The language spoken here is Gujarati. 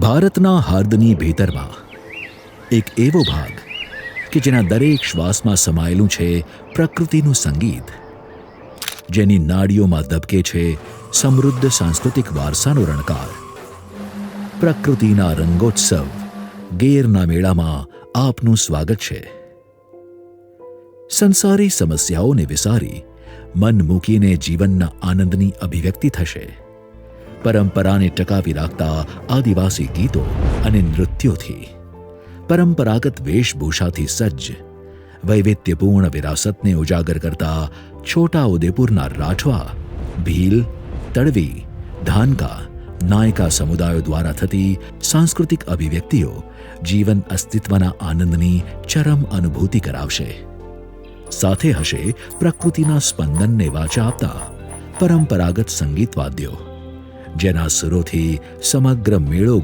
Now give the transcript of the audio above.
ભારતના હાર્દની ભીતરમાં એક એવો ભાગ કે જેના દરેક શ્વાસમાં સમાયેલું છે પ્રકૃતિનું સંગીત, જેની નાડીઓમાં ધબકે છે સમૃદ્ધ સાંસ્કૃતિક વારસાનો રણકાર. પ્રકૃતિના રંગોત્સવ ગેરના મેળામાં આપનું સ્વાગત છે. સંસારી સમસ્યાઓને વિસારી મન મૂકીને જીવનના આનંદની અભિવ્યક્તિ થશે. પરંપરાને ટકાવી રાખતા આદિવાસી ગીતો અને નૃત્યોથી, પરંપરાગત વેશભૂષાથી સજ્જ વૈવિધ્યપૂર્ણ વિરાસતને ઉજાગર કરતા છોટા ઉદેપુરના રાઠવા, ભીલ, તડવી, ધાનકા, નાયકા સમુદાયો દ્વારા થતી સાંસ્કૃતિક અભિવ્યક્તિઓ જીવન અસ્તિત્વના આનંદની ચરમ અનુભૂતિ કરાવશે. સાથે હશે પ્રકૃતિના સ્પંદનને વાચા આપતા પરંપરાગત સંગીત વાદ્યો, જેના સુરોથી સમગ્ર મેળો